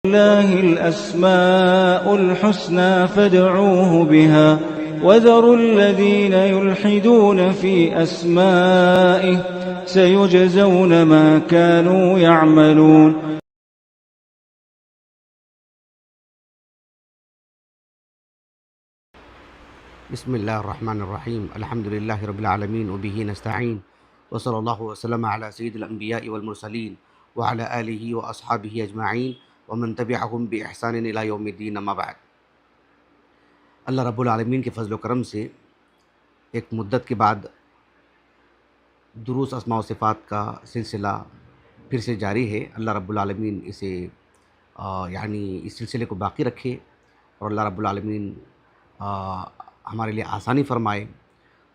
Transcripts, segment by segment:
لله الأسماء الحسنى فادعوه بها وذروا الذين يلحدون في أسمائه سيجزون ما كانوا يعملون. بسم اللہ الرحمن الرحیم الحمد للہ رب العالمین وبہ نستعین وصلی اللہ وسلم علی سید الانبیاء والمرسلین وعلی آلہ واصحابہ اجمعین ومن تبعہم بإحسان الی یوم الدین اما بعد. اللہ رب العالمین کے فضل و کرم سے ایک مدت کے بعد دروس اسماء و صفات کا سلسلہ پھر سے جاری ہے. اللہ رب العالمین اسے اس سلسلے کو باقی رکھے اور اللہ رب العالمین ہمارے لیے آسانی فرمائے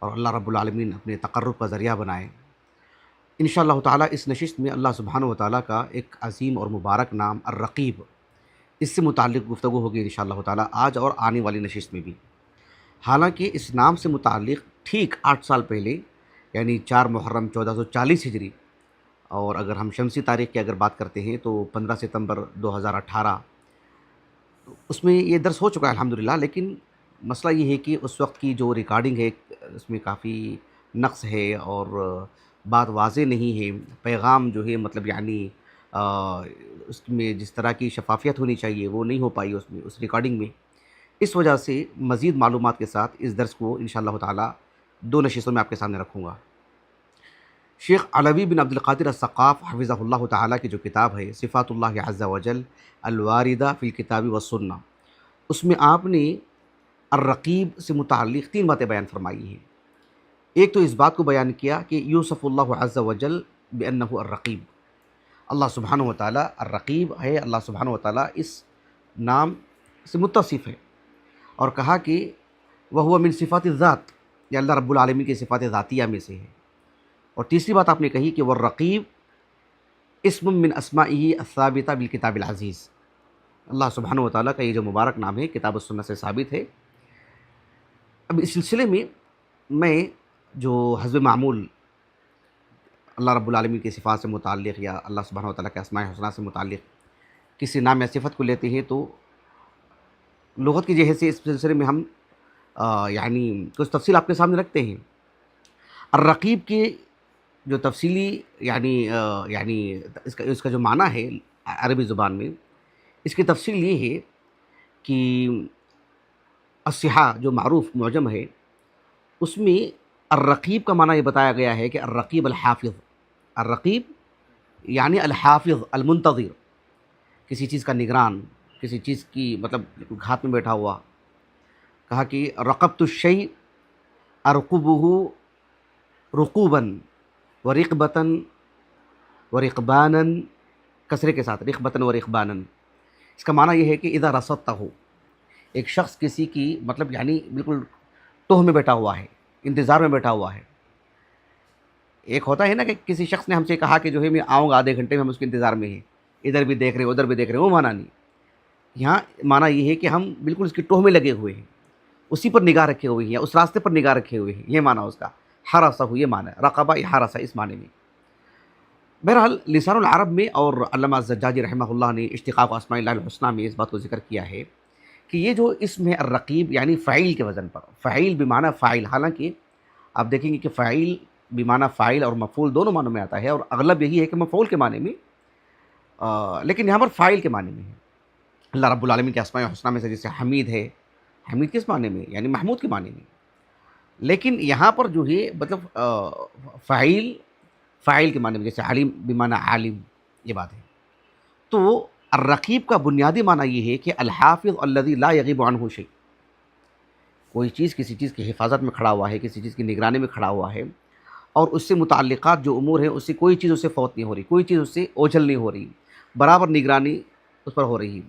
اور اللہ رب العالمین اپنے تقرب کا ذریعہ بنائے. انشاءاللہ تعالیٰ اس نشست میں اللہ سبحانہ و تعالیٰ کا ایک عظیم اور مبارک نام الرقیب، اس سے متعلق گفتگو ہوگی انشاءاللہ تعالیٰ آج اور آنے والی نشست میں بھی. حالانکہ اس نام سے متعلق ٹھیک 8 سال پہلے یعنی 4 محرم 1440 ہجری، اور اگر ہم شمسی تاریخ کی اگر بات کرتے ہیں تو 15 ستمبر 2018، اس میں یہ درس ہو چکا ہے الحمدللہ. لیکن مسئلہ یہ ہے کہ اس وقت کی جو ریکارڈنگ ہے اس میں کافی نقص ہے اور بات واضح نہیں ہے. پیغام جو ہے مطلب اس میں جس طرح کی شفافیت ہونی چاہیے وہ نہیں ہو پائی اس ریکارڈنگ میں. اس وجہ سے مزید معلومات کے ساتھ اس درس کو انشاءاللہ تعالی 2 نشستوں میں آپ کے سامنے رکھوں گا. شیخ علوی بن عبد القادر الثقاف حفظہ اللہ تعالیٰ کی جو کتاب ہے صفات اللہ عز وجل الواردہ فی الکتاب والسنہ، اس میں آپ نے الرقیب سے متعلق 3 باتیں بیان فرمائی ہیں. ایک تو اس بات کو بیان کیا کہ یوصف اللہ عز وجل بأنہ الرقیب، اللہ سبحانہ و تعالیٰ الرقیب ہے، اللہ سبحانہ و تعالیٰ اس نام سے متصف ہے، اور کہا کہ وہو من صفات الذات، یہ اللہ رب العالمین کی صفات ذاتیہ میں سے ہے. اور تیسری بات آپ نے کہی کہ والرقیب اسم من اسمائہ الثابتہ بالکتاب العزیز، اللہ سبحانہ و تعالیٰ کا یہ جو مبارک نام ہے کتاب السنہ سے ثابت ہے. اب اس سلسلے میں جو حسب معمول اللہ رب العالمین کی صفات سے متعلق یا اللہ سبحانہ و تعالیٰ کے اسماء حسنہ سے متعلق کسی نام یا صفت کو لیتے ہیں تو لغت کی جہت سے اس سلسلے میں ہم کچھ تفصیل آپ کے سامنے رکھتے ہیں. الرقیب کے جو تفصیلی اس کا جو معنی ہے عربی زبان میں، اس کی تفصیل یہ ہے کہ الصحاح جو معروف معجم ہے اس میں الرقیب کا معنی یہ بتایا گیا ہے کہ الرقیب الحافظ. الرقیب یعنی الحافظ المنتظر، کسی چیز کا نگران، کسی چیز کی مطلب گھات میں بیٹھا ہوا. کہا کہ رقبت الشیء ارقبہ رقوباً ورقبتاً ورقباناً، کسرے کے ساتھ رقبتاً ورقباناً. اس کا معنی یہ ہے کہ اذا رصدتہ، ایک شخص کسی کی مطلب بالکل ٹوہ میں بیٹھا ہوا ہے، انتظار میں بیٹھا ہوا ہے. ایک ہوتا ہے نا کہ کسی شخص نے ہم سے کہا کہ جو ہے میں آؤں گا آدھے گھنٹے میں، ہم اس کے انتظار میں ہیں، ادھر بھی دیکھ رہے ہیں ادھر بھی دیکھ رہے ہیں، وہ معنی نہیں. یہاں معنی یہ ہے کہ ہم بالکل اس کی ٹوہ میں لگے ہوئے ہیں، اسی پر نگاہ رکھے ہوئے ہیں یا اس راستے پر نگاہ رکھے ہوئے ہیں، یہ معنی اس کا. حرسہ یہ معنی رقبہ حرسہ اس معنی میں. بہرحال لسان العرب میں اور علامہ الزجاجی رحمہ اللہ نے اشتقاق اسماء اللہ الحسنہ میں اس بات کو ذکر کیا ہے کہ یہ جو اسم ہے الرقیب یعنی فاعل کے وزن پر، فاعل بمعنی فاعل. حالانکہ آپ دیکھیں گے کہ فاعل بمعنی فاعل اور مفعول دونوں معنوں میں آتا ہے، اور اغلب یہی ہے کہ مفعول کے معنی میں، لیکن یہاں پر فاعل کے معنی میں ہے. اللہ رب العالمین کے اسماء الحسنہ میں سے جیسے حمید ہے، حمید کس معنی میں یعنی محمود کے معنی میں. لیکن یہاں پر جو ہے مطلب فاعل کے معنی میں، جیسے علیم بمعنی عالم، یہ بات ہے. تو الرقیب کا بنیادی معنی یہ ہے کہ الحافظ الذی لا یغیب عنہ شیء، کوئی چیز کسی چیز کی حفاظت میں کھڑا ہوا ہے، کسی چیز کی نگرانی میں کھڑا ہوا ہے، اور اس سے متعلقات جو امور ہیں اس سے کوئی چیز اس سے فوت نہیں ہو رہی، کوئی چیز اس سے اوجھل نہیں ہو رہی، برابر نگرانی اس پر ہو رہی ہے.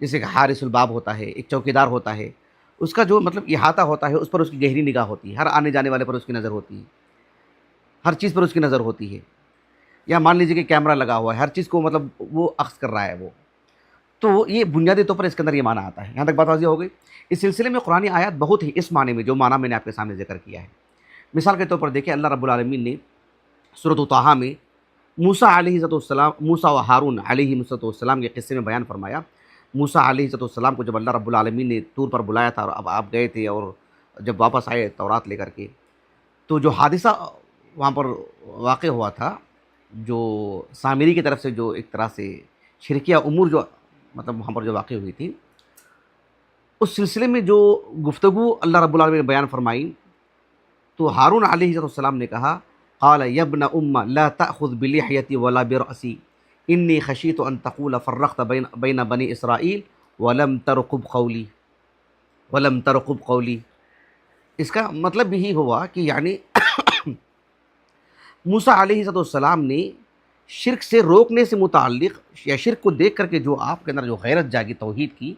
جیسے کہ حارس الباب ہوتا ہے، ایک چوکیدار ہوتا ہے، اس کا جو مطلب احاطہ ہوتا ہے اس پر اس کی گہری نگاہ ہوتی ہے، ہر آنے جانے والے پر اس کی نظر ہوتی ہے، ہر چیز پر اس کی نظر ہوتی ہے. یا مان لیجیے کہ کیمرہ لگا ہوا ہے، ہر چیز کو مطلب وہ اخذ کر رہا ہے وہ. تو یہ بنیادی طور پر اس کے اندر یہ معنی آتا ہے. یہاں تک بات واضح ہو گئی. اس سلسلے میں قرآنی آیات بہت ہی اس معنی میں جو معنی میں نے آپ کے سامنے ذکر کیا ہے. مثال کے طور پر دیکھیں اللہ رب العالمین نے سورۃ طٰہٰ میں موسیٰ علیہ السلام، موسیٰ و ہارون علیہ السلام کے قصے میں بیان فرمایا، موسیٰ علیہ السلام کو جب اللہ رب العالمین نے طور پر بلایا تھا اور اب آپ گئے تھے، اور جب واپس آئے تورات لے کر کے، تو جو حادثہ وہاں پر واقع ہوا تھا، جو سامری کی طرف سے جو ایک طرح سے شرکیہ امور جو مطلب وہاں پر جو واقع ہوئی تھی، اس سلسلے میں جو گفتگو اللہ رب العالمین نے بیان فرمائی، تو ہارون علیہ السلام نے کہا، قال یا ابن ام لا تأخذ بلحیتی ولا برأسی انی خشیت ان تقول فرقت بین بنی اسرائیل ولم ترقب قولی۔ اس کا مطلب یہی ہوا کہ یعنی موسیٰ علیہ السلام نے شرک سے روکنے سے متعلق، یا شرک کو دیکھ کر کے جو آپ کے اندر جو غیرت جاگی توحید کی،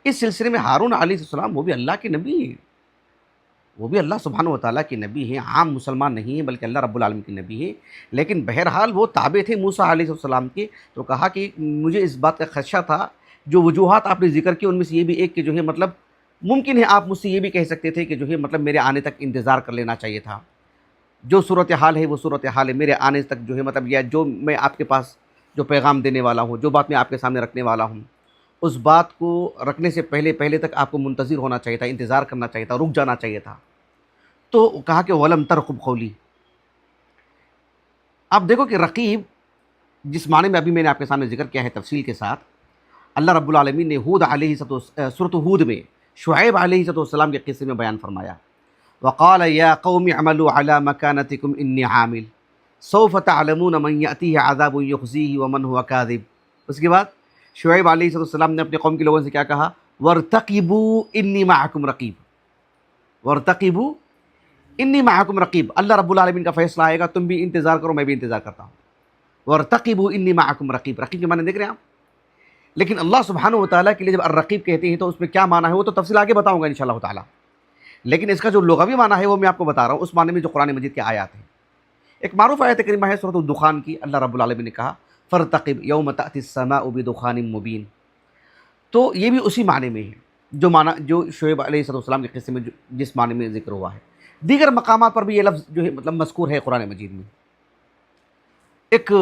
اس سلسلے میں ہارون علیہ السلام وہ بھی اللہ کے نبی ہیں، وہ بھی اللہ سبحانہ و تعالیٰ کے نبی ہیں، عام مسلمان نہیں ہیں بلکہ اللہ رب العالمین کے نبی ہیں، لیکن بہرحال وہ تابع تھے موسیٰ علیہ السلام کے۔ تو کہا کہ مجھے اس بات کا خدشہ تھا، جو وجوہات آپ نے ذکر کی ان میں سے یہ بھی ایک کہ جو ہے مطلب ممکن ہے آپ مجھ سے یہ بھی کہہ سکتے تھے کہ جو ہے مطلب میرے آنے تک انتظار کر لینا چاہیے تھا، جو صورتحال ہے وہ صورتحال ہے، میرے آنے تک جو ہے مطلب یا جو میں آپ کے پاس جو پیغام دینے والا ہوں، جو بات میں آپ کے سامنے رکھنے والا ہوں، اس بات کو رکھنے سے پہلے تک آپ کو منتظر ہونا چاہیے تھا، انتظار کرنا چاہیے تھا، رک جانا چاہیے تھا۔ تو کہا کہ وَلَمْ تَرْقُبْ قَوْلِي۔ اب دیکھو کہ رقیب جس معنی میں ابھی میں نے آپ کے سامنے ذکر کیا ہے تفصیل کے ساتھ، اللہ رب العالمین نے سورۃ ہود میں شعیب علیہ السلام کے قصے میں بیان فرمایا، وَقَالَ يَا قَوْمِ اعْمَلُوا عَلَى مَكَانَتِكُمْ إِنِّي عَامِلٌ سَوْفَ تَعْلَمُونَ مَنْ يَأْتِيهِ عَذَابٌ يُخْزِيهِ وَمَنْ هُوَ كَاذِبٌ۔ اس کے بعد شعیب علیہ السلام نے اپنے قوم کے لوگوں سے کیا کہا، وَارْتَقِبُوا إِنِّي مَعَكُمْ رَقِيبٌ، وَارْتَقِبُوا إِنِّي مَعَكُمْ رَقِيبٌ، اللہ رب العالمین کا فیصلہ آئے گا، تم بھی انتظار کرو، میں بھی انتظار کرتا ہوں۔ وَارْتَقِبُوا إِنِّي مَعَكُمْ رَقِيبٌ، رقیب کے معنی دیکھ رہے ہیں آپ، لیکن اللہ سبحانہ و تعالیٰ کے لیے جب الرقیب کہتے ہیں تو اس میں کیا معنی ہے وہ تو تفصیل آگے بتاؤں گا انشاءاللہ تعالیٰ، لیکن اس کا جو لغوی معنی ہے وہ میں آپ کو بتا رہا ہوں، اس معنی میں جو قرآن مجید کے آیات ہیں۔ ایک معروف آیت کریمہ ہے سورۃ الدخان کی، اللہ رب العالمین نے کہا فَارْتَقِبْ يَوْمَ تَأْتِي السَّمَاءُ بِدُخَانٍ مُبِينٍ، تو یہ بھی اسی معنی میں ہے جو معنی جو شعیب علیہ السلام کے قصے میں جس معنی میں ذکر ہوا ہے۔ دیگر مقامات پر بھی یہ لفظ جو ہے مطلب مذکور ہے قرآن مجید میں۔ ایک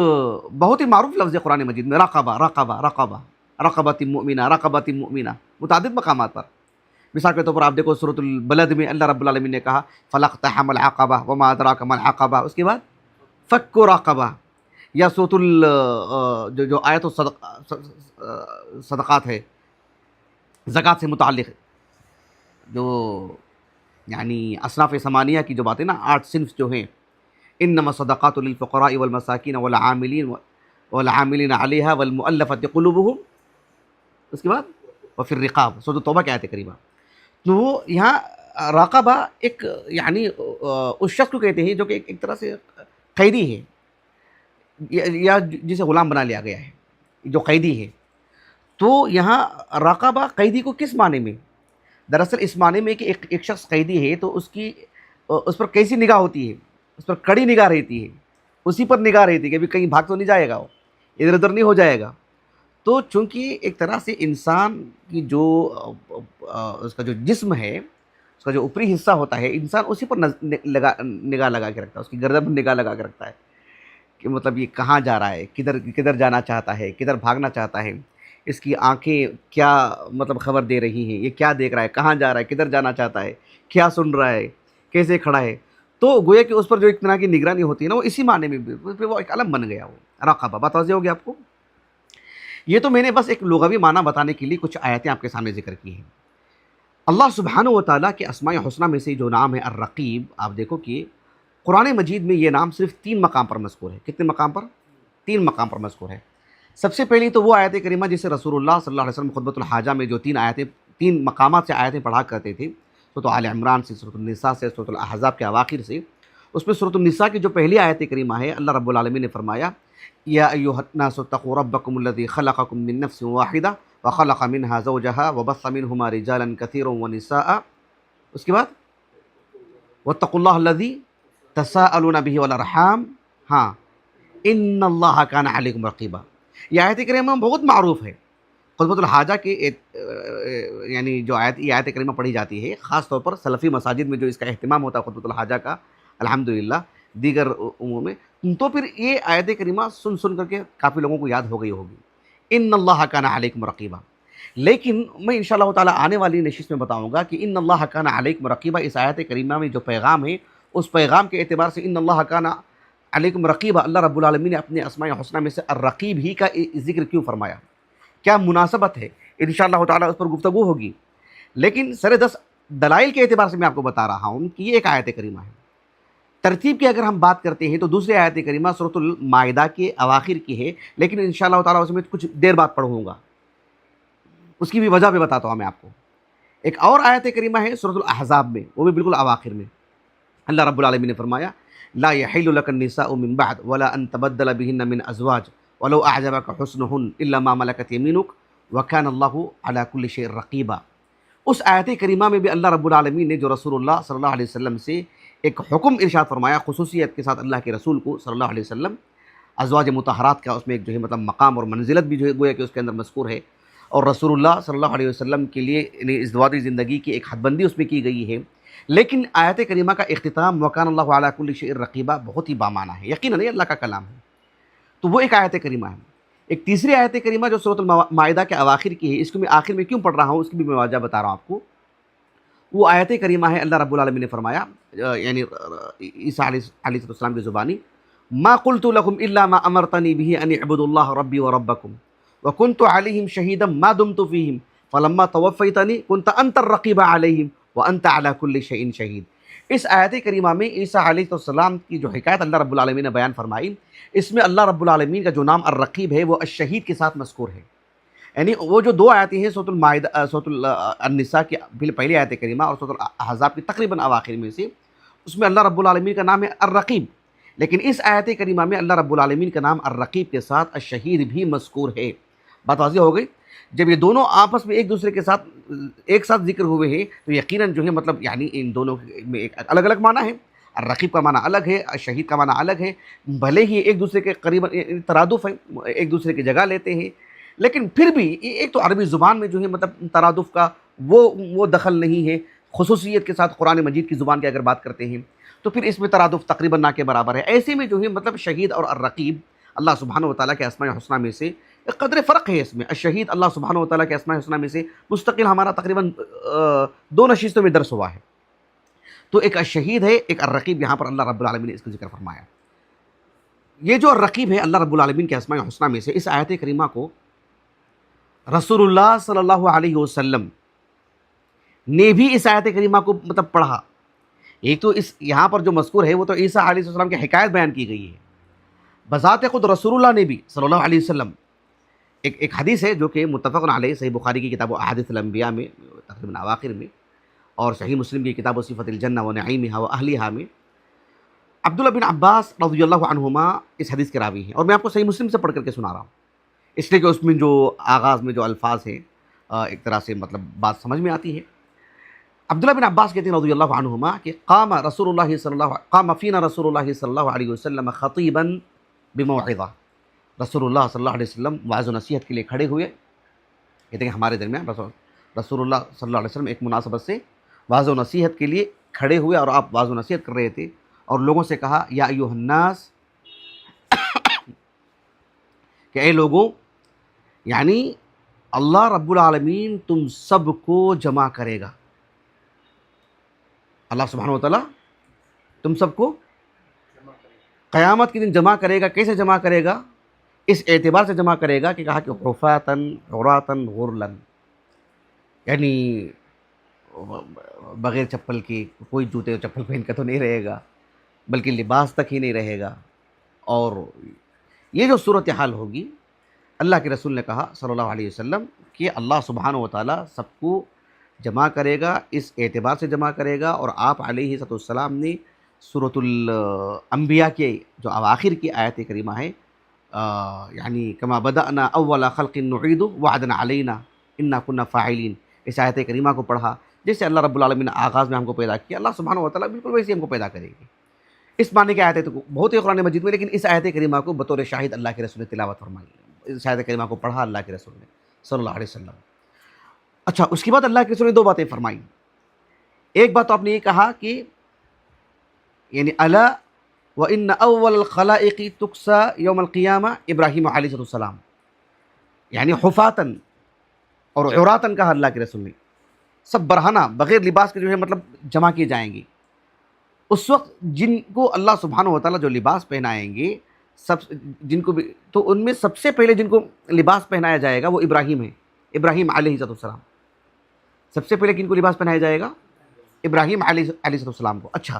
بہت ہی معروف لفظ ہے قرآن مجید میں، رقبہ، رقبہ، رقبہ، رقبۃ مؤمنہ، رقبۃ مؤمنہ، متعدد مقامات پر۔ مثال کے طور پر آپ دیکھو سورۃ البلد میں اللہ رب العالمین نے کہا فَلَاقْتَحَمَ الْعَقَبَةَ وَمَا أَدْرَاكَ مَا الْعَقَبَةُ، اس کے بعد فَكُّ رَقَبَةٍ، یا سورۃ جو آیت صدقات ہے، زکوٰۃ سے متعلق جو یعنی اصناف ثمانیہ کی جو باتیں نا، 8 صنف جو ہیں، انما الصدقات للفقراء والمساکین والعاملین علیہا والمؤلفۃ قلوبہم، اس کے بعد وفی الرقاب، سورۃ التوبہ کی آیت کریمہ۔ تو یہاں راقبہ ایک یعنی اس شخص کو کہتے ہیں جو کہ ایک طرح سے قیدی ہے، یا جسے غلام بنا لیا گیا ہے، جو قیدی ہے۔ تو یہاں راقبہ قیدی کو کس معنی میں؟ دراصل اس معنی میں کہ ایک شخص قیدی ہے تو اس پر کیسی نگاہ ہوتی ہے، اس پر کڑی نگاہ رہتی ہے، اسی پر نگاہ رہتی ہے کہ ابھی کہیں بھاگ تو نہیں جائے گا، وہ ادھر ادھر نہیں ہو جائے گا۔ تو چونکہ ایک طرح سے انسان کی جو اس کا جو جسم ہے، اس کا جو اوپری حصہ ہوتا ہے، انسان اسی پر نگاہ لگا کے رکھتا ہے، اس کی گردن پر نگاہ لگا کے رکھتا ہے کہ مطلب یہ کہاں جا رہا ہے، کدھر جانا چاہتا ہے، کدھر بھاگنا چاہتا ہے، اس کی آنکھیں کیا مطلب خبر دے رہی ہیں، یہ کیا دیکھ رہا ہے، کہاں جا رہا ہے، کدھر جانا چاہتا ہے، کیا سن رہا ہے، کیسے کھڑا ہے۔ تو گویا کہ اس پر جو ایک طرح کی نگرانی ہوتی ہے نا، وہ اسی معنی میں پھر وہ ایک علم بن گیا، وہ راقبہ۔ بات واضح ہوگی آپ کو؟ یہ تو میں نے بس ایک لغوی معنی بتانے کے لیے کچھ آیتیں آپ کے سامنے ذکر کی ہیں۔ اللہ سبحانہ و تعالیٰ کے اسماء حسنہ میں سے جو نام ہے الرقیب، آپ دیکھو کہ قرآن مجید میں یہ نام صرف 3 مقام پر مذکور ہے۔ کتنے مقام پر؟ 3 مقام پر مذکور ہے۔ سب سے پہلی تو وہ آیت کریمہ جسے رسول اللہ صلی اللہ علیہ وسلم خطبۃ الحاجہ میں جو 3 مقامات سے آیتیں پڑھا کرتے تھے، سورۃ آل عمران سے، سورۃ النساء سے، سورۃ الاحزاب کے اواخر سے، اس میں سورۃ النساء کی جو پہلی آیت کریمہ ہے، اللہ رب العالمین نے فرمایا یا ایھا الناس اتقوا ربکم الذی خلقکم من نفس واحدہ وخلق منها زوجها وبث منهما رجالا كثيرا ونساء، اس کے بعد واتقوا اللہ الذی تساءلون به والارحام، ہاں ان اللہ کان علیکم رقیبا۔ یہ آیت کریمہ بہت معروف ہے، خطبۃ الحاجہ کے یعنی جو یہ آیت کریمہ پڑھی جاتی ہے، خاص طور پر سلفی مساجد میں جو اس کا اہتمام ہوتا ہے خطبۃ الحاجہ کا، الحمدللہ دیگر امور میں، تو پھر یہ آیت کریمہ سن سن کر کے کافی لوگوں کو یاد ہو گئی ہوگی، ان اللہ کان علیکم رقیبا۔ لیکن میں انشاءاللہ تعالیٰ آنے والی نشست میں بتاؤں گا کہ ان اللہ کان علیکم رقیبا اس آیت کریمہ میں جو پیغام ہے، اس پیغام کے اعتبار سے ان اللہ کان علیکم رقیبا، اللہ رب العالمین نے اپنے اسماء الحسنہ میں سے الرقیب ہی کا ذکر کیوں فرمایا، کیا مناسبت ہے، انشاءاللہ تعالیٰ اس پر گفتگو ہوگی۔ لیکن سر دس دلائل کے اعتبار سے میں آپ کو بتا رہا ہوں کہ یہ ایک آیت کریمہ ہے۔ ترتیب کی اگر ہم بات کرتے ہیں تو دوسری آیت کریمہ سورۃ المائدہ کے اواخر کی ہے، لیکن انشاءاللہ تعالیٰ اس میں کچھ دیر بعد پڑھوں گا، اس کی بھی وجہ بھی بتاتا ہوں میں آپ کو۔ ایک اور آیت کریمہ ہے سورۃ الاحزاب میں، وہ بھی بالکل اواخر میں، اللہ رب العالمین نے فرمایا لا يحل لك النساء من بعد ولا ان تبدل بهن من ازواج ولو اعجبك حسنهن الا ما ملكت يمينك وكان الله على كل شيء رقيبا۔ اس آیت کریمہ میں بھی اللہ رب العالمین نے جو رسول اللہ صلی اللہ علیہ وسلم سے ایک حکم ارشاد فرمایا، خصوصیت کے ساتھ اللہ کے رسول کو صلی اللہ علیہ وسلم، ازواج مطہرات کا اس میں ایک جو ہے مطلب مقام اور منزلت بھی جو ہے گویا کہ اس کے اندر مذکور ہے، اور رسول اللہ صلی اللہ علیہ وسلم کے لیے یعنی ازدواجی زندگی کی ایک حد بندی اس میں کی گئی ہے۔ لیکن آیت کریمہ کا اختتام وکان اللہ علی کل شیء رقیبا بہت ہی بامعنی ہے، یقیناً یہ اللہ کا کلام ہے، تو وہ ایک آیت کریمہ ہے۔ ایک تیسری آیت کریمہ جو سورۃ المائدہ کے اواخر کی ہے، اس کو میں آخر میں کیوں پڑھ رہا ہوں اس کی بھی میں وجہ بتا رہا ہوں آپ کو۔ وہ آیت کریمہ ہے، اللہ رب العالمین نے فرمایا یعنی عیسیٰ علیہ السلام کی زبانی، ما قلت لكم الا ما امرتني به ان اعبدوا الله ربي وربكم وكنت عليهم شهيدا ما دمت فيهم فلما توفيتني كنت انت الرقيب عليهم وانت على كل شيء شهيد۔ اس آیت کریمہ میں عیسیٰ علیہ السلام کی جو حکایت اللہ رب العالمین نے بیان فرمائی، اس میں اللہ رب العالمین کا جو نام الرقیب ہے وہ الشہید کے ساتھ مذکور ہے۔ یعنی وہ جو دو آیتیں ہیں سورۃ المائدہ سورۃ النساء کی پہلی آیت کریمہ اور سورۃ الاحزاب کی تقریباً اواخر میں سے، اس میں اللہ رب العالمین کا نام ہے الرقیب، لیکن اس آیت کریمہ میں اللہ رب العالمین کا نام الرقیب کے ساتھ الشہید بھی مذکور ہے۔ بات واضح ہو گئی؟ جب یہ دونوں آپس میں ایک دوسرے کے ساتھ ایک ساتھ ذکر ہوئے ہیں تو یقیناً جو ہے مطلب یعنی ان دونوں میں ایک الگ الگ معنی ہے، الرقیب کا معنی الگ ہے، الشہید کا معنی الگ ہے، بھلے ہی ایک دوسرے کے قریب ترادف ہے، ایک دوسرے کی جگہ لیتے ہیں، لیکن پھر بھی ایک تو عربی زبان میں جو ہے مطلب ترادف کا وہ دخل نہیں ہے، خصوصیت کے ساتھ قرآن مجید کی زبان کی اگر بات کرتے ہیں تو پھر اس میں ترادف تقریباً نہ کے برابر ہے۔ ایسے میں جو ہے مطلب شہید اور الرقیب اللہ سبحانہ وتعالیٰ کے اسماء الحسنہ میں سے قدر فرق ہے۔ اس میں الشہید اللہ سبحانہ وتعالیٰ کے اسماء الحسنہ میں سے مستقل ہمارا تقریباً 2 نشستوں میں درس ہوا ہے، تو ایک الشہید ہے، ایک الرقیب، یہاں پر اللہ رب العالمین نے اس کا ذکر فرمایا۔ یہ جو الرقیب ہے اللہ رب العالمین کے اسماء الحسنہ میں سے، اس آیت کریمہ کو رسول اللہ صلی اللہ علیہ وسلم نے بھی اس آیت کریمہ کو مطلب پڑھا۔ ایک تو اس یہاں پر جو مذکور ہے وہ تو عیسیٰ علیہ السلام کی حکایت بیان کی گئی ہے، بذات خود رسول اللہ نے بھی صلی اللہ علیہ وسلم ایک حدیث ہے جو کہ متفق علیہ صحیح بخاری کی کتاب احادیث الانبیاء میں تقریباً اواخر میں، اور صحیح مسلم کی کتاب صفت الجنہ و نعیمہا و اہلہا میں عبداللہ بن عباس رضی اللہ عنہما اس حدیث کے راوی ہیں، اور میں آپ کو صحیح مسلم سے پڑھ کر کے سنا رہا ہوں، اس لیے کہ اس میں جو آغاز میں جو الفاظ ہیں ایک طرح سے مطلب بات سمجھ میں آتی ہے۔ عبداللہ بن عباس کہتے ہیں رضی اللہ عنہما کہ قام فینا رسول اللہ صلی اللہ علیہ وسلم خطیبا بموعظہ، رسول اللہ صلی اللہ علیہ وسلم واعظ و نصیحت کے لیے کھڑے ہوئے، کہتے ہیں ہمارے درمیان رسول اللہ صلی اللہ علیہ وسلم ایک مناسبت سے واعظ و نصیحت کے لیے کھڑے ہوئے، اور آپ واعظ و نصیحت کر رہے تھے اور لوگوں سے کہا یا ایھا الناس، کہ اے لوگوں، یعنی اللہ رب العالمین تم سب کو جمع کرے گا، اللہ سبحانہ وتعالیٰ تم سب کو قیامت کے دن جمع کرے گا۔ کیسے جمع کرے گا؟ اس اعتبار سے جمع کرے گا کہ کہا کہ حفاتن عراتن غرلن، یعنی بغیر چپل کے، کوئی جوتے چپل پہن کے تو نہیں رہے گا، بلکہ لباس تک ہی نہیں رہے گا، اور یہ جو صورتحال ہوگی، اللہ کے رسول نے کہا صلی اللہ علیہ وسلم کہ اللہ سبحانہ وتعالیٰ سب کو جمع کرے گا، اس اعتبار سے جمع کرے گا، اور آپ علیہ السلام نے سورۃ الانبیاء کے جو اواخر کی آیت کریمہ ہے یعنی کما بدأنا اول خلق نعید وعدا علینا انا کنا فاعلین، اس آیت کریمہ کو پڑھا جیسے اللہ رب العالمین نے آغاز میں ہم کو پیدا کیا، اللہ سبحانہ وتعالیٰ بالکل ویسے ہم کو پیدا کرے گی۔ اس معنی کی آیتیں تو بہت ہی قرآن مجید میں، لیکن اس آیت کریمہ کو بطور شاہد اللہ کے رسول نے تلاوت فرمائی، اس آیت کریمہ کو پڑھا اللہ کے رسول نے صلی اللہ علیہ وسلم۔ اچھا، اس کے بعد اللہ کے رسول نے 2 باتیں فرمائیں۔ ایک بات تو آپ نے یہ کہا کہ یعنی الا وَإِنَّ أَوَّلَ الْخَلَائِقِ تُكْسَى يَوْمَ الْقِيَامَةِ ابراہیم علیہ السلام، یعنی حفاتن اور عوراتن کہا اللہ کے رسول نے، سب برہنہ بغیر لباس کے جو ہے مطلب جمع کیے جائیں گے. اس وقت جن کو اللہ سبحانہ و تعالیٰ جو لباس پہنائیں گے، سب جن کو بھی، تو ان میں سب سے پہلے جن کو لباس پہنایا جائے گا وہ ابراہیم ہے، ابراہیم علیہ السلام. سب سے پہلے کن کو لباس پہنایا جائے گا؟ ابراہیم علیہ السلام کو. اچھا،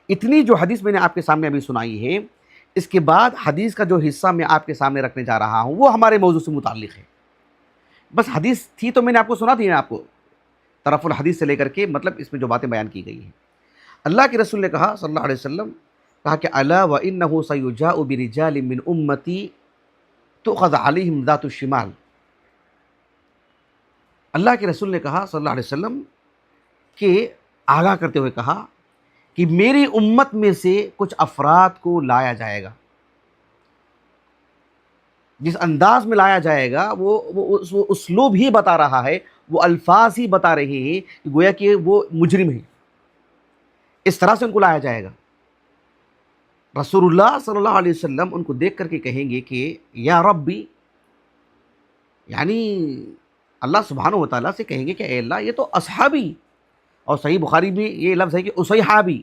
اتنی جو حدیث میں نے آپ کے سامنے ابھی سنائی ہے، اس کے بعد حدیث کا جو حصہ میں آپ کے سامنے رکھنے جا رہا ہوں وہ ہمارے موضوع سے متعلق ہے. بس حدیث تھی تو میں نے آپ کو سنا دی ہے، آپ کو طرف الحدیث سے لے کر کے مطلب اس میں جو باتیں بیان کی گئی ہیں. اللہ کے رسول نے کہا صلی اللہ علیہ وسلم، کہا کہ الا وانه سيجاء برجال من امتی تؤخذ عليهم ذات الشمال. اللہ کے رسول نے کہا صلی اللہ علیہ وسلم کہ آگاہ کرتے ہوئے کہا کہ میری امت میں سے کچھ افراد کو لایا جائے گا. جس انداز میں لایا جائے گا وہ اسلوب ہی بتا رہا ہے، وہ الفاظ ہی بتا رہے ہیں کہ گویا کہ وہ مجرم ہیں. اس طرح سے ان کو لایا جائے گا. رسول اللہ صلی اللہ علیہ وسلم ان کو دیکھ کر کے کہیں گے کہ یا ربی، یعنی اللہ سبحانہ و تعالیٰ سے کہیں گے کہ اے اللہ یہ تو اصحابی، اور صحیح بخاری میں یہ لفظ ہے کہ اصحابی،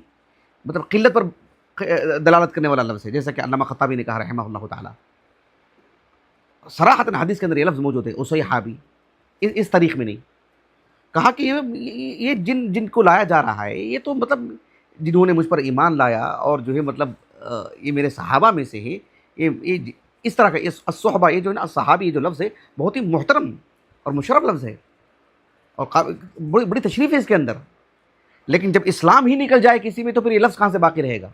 مطلب قلت پر دلالت کرنے والا لفظ ہے، جیسا کہ علامہ خطابی نے کہا رحمہ اللہ تعالیٰ. صراحتاً حدیث کے اندر یہ لفظ موجود ہے اصحابی، اس طریق میں نہیں کہا کہ یہ جن کو لایا جا رہا ہے یہ تو مطلب جنہوں نے مجھ پر ایمان لایا اور جو ہے مطلب یہ میرے صحابہ میں سے ہے. یہ اس طرح کا الصحبہ، یہ جو ہے نا صحابی، یہ جو لفظ ہے بہت ہی محترم اور مشرف لفظ ہے اور بڑی تشریف ہے اس کے اندر. لیکن جب اسلام ہی نکل جائے کسی میں تو پھر یہ لفظ کہاں سے باقی رہے گا؟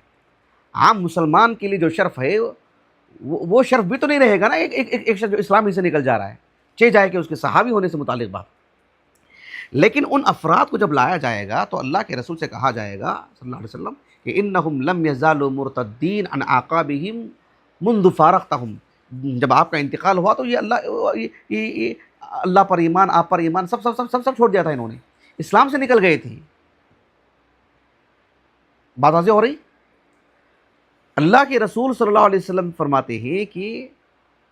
عام مسلمان کے لیے جو شرف ہے وہ شرف بھی تو نہیں رہے گا نا ایک شخص جو اسلام ہی سے نکل جا رہا ہے، چاہے جائے کہ اس کے صحابی ہونے سے متعلق بات. لیکن ان افراد کو جب لایا جائے گا تو اللہ کے رسول سے کہا جائے گا صلی اللہ علیہ وسلم کہ انہم لم یزالوا مرتدین عن اعقابہم منذ فارقتہم. جب آپ کا انتقال ہوا تو یہ اللہ پر ایمان، آپ پر ایمان، سب چھوڑ دیا تھا، انہوں نے اسلام سے نکل گئے تھے. بات واضح ہو رہی؟ اللہ کے رسول صلی اللہ علیہ وسلم فرماتے ہیں کہ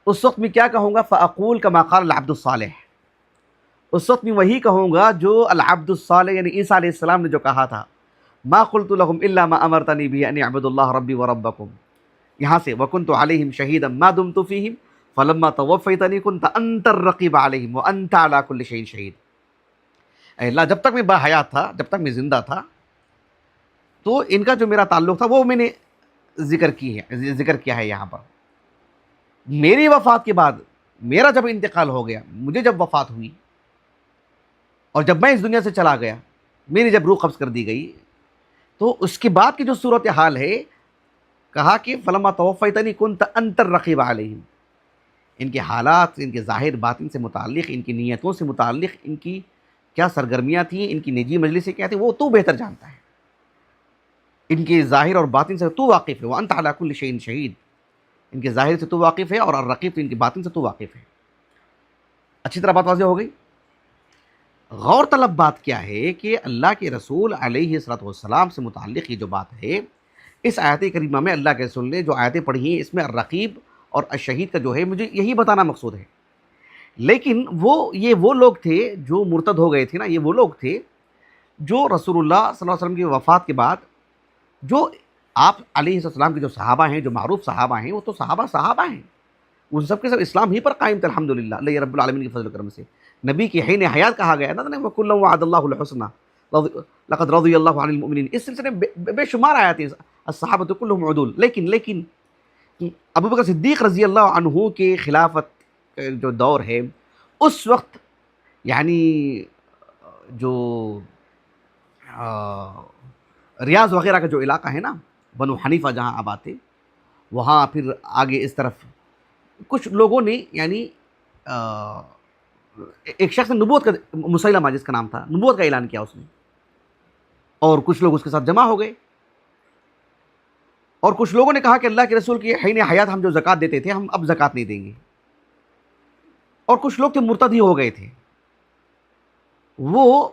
اس وقت میں کیا کہوں گا؟ فاقول کما قال العبد الصالح. اس وقت میں وہی کہوں گا جو العبد الصالح یعنی عیسیٰ علیہ السلام نے جو کہا تھا، ما قلت لهم الا ما امرتنی به ان اعبدوا الله ربی وربکم. یہاں سے وکنت علیہم شہیدا ما دمت فیہم فلما توفیتنی کنت انت الرقیب علیہم وانت علی کل شیء شہید. اے اللہ، جب تک میں باحیات تھا، جب تک میں زندہ تھا، تو ان کا جو میرا تعلق تھا وہ میں نے ذکر کیا ہے یہاں پر. میری وفات کے بعد، میرا جب انتقال ہو گیا، مجھے جب وفات ہوئی اور جب میں اس دنیا سے چلا گیا، میری جب روح قبض کر دی گئی، تو اس کے بعد کی جو صورتحال ہے، کہا کہ فلما توفیتنی کنت انت الرقیب علیہم. ان کے حالات، ان کے ظاہر باطن سے متعلق، ان کی نیتوں سے متعلق، ان کی کیا سرگرمیاں تھیں، ان کی نجی مجلسیں کیا تھیں، وہ تو بہتر جانتا ہے. ان کے ظاہر اور باطن سے تو واقف ہے. وانت علی کل شیء شہید. ان کے ظاہر سے تو واقف ہے اور الرقیب تو ان کے باطن سے تو واقف ہے. اچھی طرح بات واضح ہو گئی؟ غور طلب بات کیا ہے کہ اللہ کے رسول علیہ الصلوۃ والسلام سے متعلق یہ جو بات ہے، اس آیت کریمہ میں اللہ کے رسول نے جو آیتیں پڑھی ہیں، اس میں الرقیب اور الشہید کا جو ہے مجھے یہی بتانا مقصود ہے. لیکن وہ لوگ تھے جو مرتد ہو گئے تھے نا، یہ وہ لوگ تھے جو رسول اللہ صلی اللہ علیہ وسلم کی وفات کے بعد جو آپ علیہ السلام کے جو صحابہ ہیں، جو معروف صحابہ ہیں، وہ تو صحابہ ہیں، ان سب کے سب اسلام ہی پر قائم تھے الحمدللہ، اللہ رب العالمین کے فضل و کرم سے. نبی کی حین حیات کہا گیا نا، وَكُلًّا وَعَدَ اللَّهُ الْحُسْنَى لَقَدْ رَضِيَ اللَّهُ عَنِ الْمُؤْمِنِينَ. اس سلسلے میں بے شمار آیات ہیں، الصحابۃ كلهم عدول. لیکن ابو بکر صدیق رضی اللہ عنہ کے خلافت جو دور ہے، اس وقت یعنی جو ریاض وغیرہ کا جو علاقہ ہے نا، بنو حنیفہ جہاں آباد تھے، وہاں پھر آگے اس طرف کچھ لوگوں نے یعنی ایک شخص نے نبوت کا، مسیلمہ جس کا نام تھا، نبوت کا اعلان کیا اس نے، اور کچھ لوگ اس کے ساتھ جمع ہو گئے، اور کچھ لوگوں نے کہا کہ اللہ کے رسول کی حین حیات ہم جو زکوٰۃ دیتے تھے، ہم اب زکوٰۃ نہیں دیں گے. اور کچھ لوگ تھے مرتد ہی ہو گئے تھے، وہ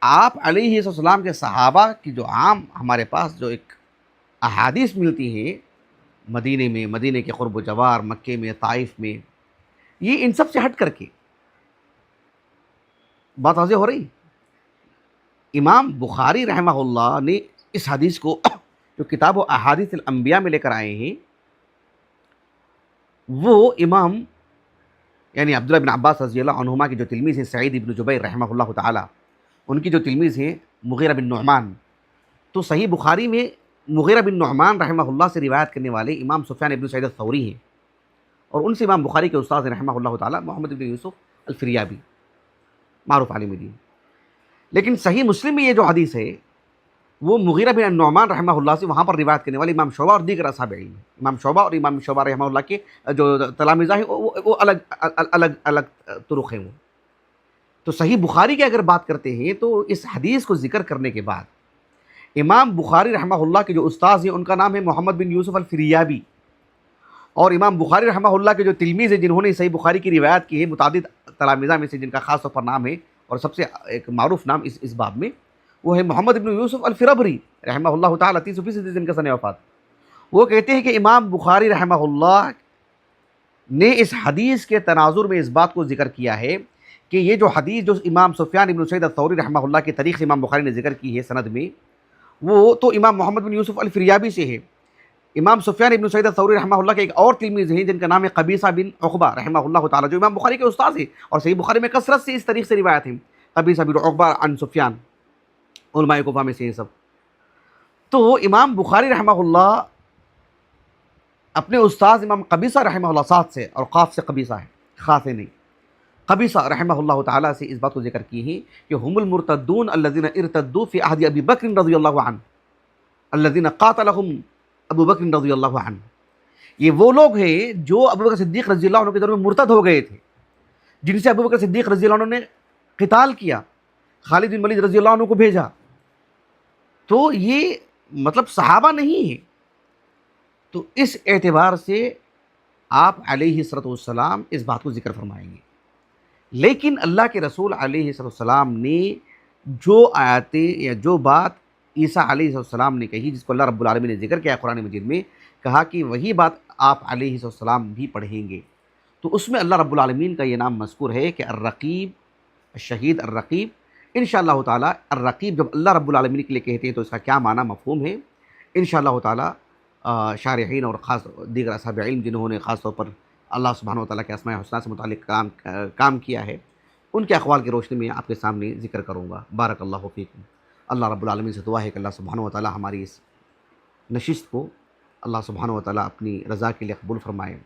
آپ علیہ السلام کے صحابہ کی جو عام ہمارے پاس جو ایک احادیث ملتی ہیں مدینے میں، مدینے کے قرب و جوار، مکے میں، طائف میں، یہ ان سب سے ہٹ کر کے بات واضح ہو رہی. امام بخاری رحمہ اللہ نے اس حدیث کو جو کتاب و احادیث الانبیاء میں لے کر آئے ہیں، وہ امام یعنی عبداللہ بن عباس رضی اللہ عنہما کے جو تلمیذ ہیں سعید بن جبیر رحمہ اللہ تعالی، ان کی جو تلمیذ ہیں مغیرہ بن نعمان، تو صحیح بخاری میں مغیرہ بن نعمان رحمہ اللہ سے روایت کرنے والے امام سفیان بن سعید الثوری ہیں، اور ان سے امام بخاری کے استاد رحمہ اللہ تعالی محمد بن یوسف الفریابی، معروف عالم دین. لیکن صحیح مسلم میں یہ جو حدیث ہے وہ مغیرہ بن نعمان رحمہ اللہ سے وہاں پر روایت کرنے والے امام شعبہ اور دیگر اصحاب علم ہیں. امام شعبہ اور امام شعبہ رحمہ اللہ کے جو تلامذہ ہیں وہ الگ طرق ہیں. وہ تو صحیح بخاری کی اگر بات کرتے ہیں تو اس حدیث کو ذکر کرنے کے بعد امام بخاری رحمہ اللہ کے جو استاذ ہیں ان کا نام ہے محمد بن یوسف الفریابی، اور امام بخاری رحمہ اللہ کے جو تلمیذ ہیں جنہوں نے صحیح بخاری کی روایت کی ہے متعدد تلامذہ میں سے جن کا خاص طور پر نام ہے اور سب سے ایک معروف نام اس باب میں وہ ہے محمد بن یوسف الفربری رحمہ اللہ تعالیٰ، 320 جن کا سن وفات. وہ کہتے ہیں کہ امام بخاری رحمہ اللہ نے اس حدیث کے تناظر میں اس بات کو ذکر کیا ہے کہ یہ جو حدیث جو امام سفیان بن سعید الثوری رحمہ اللہ کے طریق سے امام بخاری نے ذکر کی ہے سند میں، وہ تو امام محمد بن یوسف الفریابی سے ہے. امام سفیان بن سعید الثوری رحمہ اللہ کے ایک اور تلمیذ ہیں جن کا نام ہے قبیصہ بن عقبہ رحمہ اللہ تعالیٰ، جو امام بخاری کے استاد ہیں اور صحیح بخاری میں کثرت سے اس طریق سے روایت ہیں. قبیصہ بن عقبہ عن سفیان، علماء کوفہ میں سے یہ سب. تو امام بخاری رحمہ اللہ اپنے استاذ امام قبیصہ رحمہ اللہ ساتھ سے، اور قاف سے قبیصہ ہے، خاء سے نہیں، قبیصہ رحمہ اللہ تعالیٰ سے اس بات کو ذکر کی ہے کہ ہم المرتدون الذین ارتدوا فی عہد ابی بکر رضی اللہ عنہ الذین قاتلہم ابو بکر رضی اللہ عنہ. یہ وہ لوگ ہیں جو ابو بکر صدیق رضی اللہ عنہ کے دور میں مرتد ہو گئے تھے، جن سے ابو بکر صدیق رضی اللہ عنہ نے قتال کیا، خالد بن ولید رضی اللہ عنہ کو بھیجا. تو یہ مطلب صحابہ نہیں ہیں. تو اس اعتبار سے آپ علیہ الصلوۃ والسلام اس بات کو ذکر فرمائیں گے. لیکن اللہ کے رسول علیہ الصلوۃ والسلام نے جو آیاتیں یا جو بات عیسیٰ علیہ السلام نے کہی، جس کو اللہ رب العالمین نے ذکر کیا قرآن مجید میں، کہا کہ وہی بات آپ علیہ السلام بھی پڑھیں گے. تو اس میں اللہ رب العالمین کا یہ نام مذکور ہے کہ الرقیب، الشہید الرقیب. انشاءاللہ تعالیٰ الرقیب جب اللہ رب العالمین کے لیے کہتے ہیں تو اس کا کیا معنی مفہوم ہے، انشاءاللہ تعالیٰ شارحین اور خاص دیگر اصحاب علم جنہوں نے خاص طور پر اللہ سبحانہ وتعالیٰ کے اسماء الحسنی سے متعلق کام کیا ہے، ان کے اقوال کی روشنی میں آپ کے سامنے ذکر کروں گا. بارک اللہ فیکم. اللہ رب العالمین سے دعا ہے کہ اللہ سبحانہ وتعالیٰ ہماری اس نشست کو اللہ سبحانہ وتعالیٰ اپنی رضا کے لیے قبول فرمائے.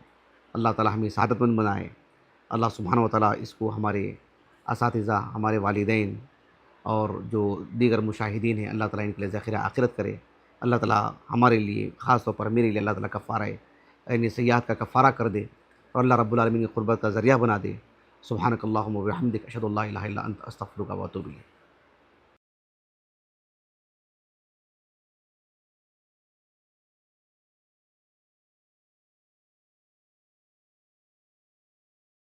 اللہ تعالیٰ ہمیں سعادت مند بنائے. اللہ سبحانہ وتعالیٰ اس کو ہمارے اساتذہ، ہمارے والدین اور جو دیگر مشاہدین ہیں، اللہ تعالیٰ ان کے لیے ذخیرہ آخرت کرے. اللہ تعالیٰ ہمارے لیے خاص طور پر میرے لیے اللہ تعالیٰ کفارہ یعنی سیئات کا کفارہ کر دے اور اللہ رب العالمین کی قربت کا ذریعہ بنا دے. سبحانک اللہم و بحمدک، اشہد ان لا الہ الا انت، استغفرک و اتوب الیک.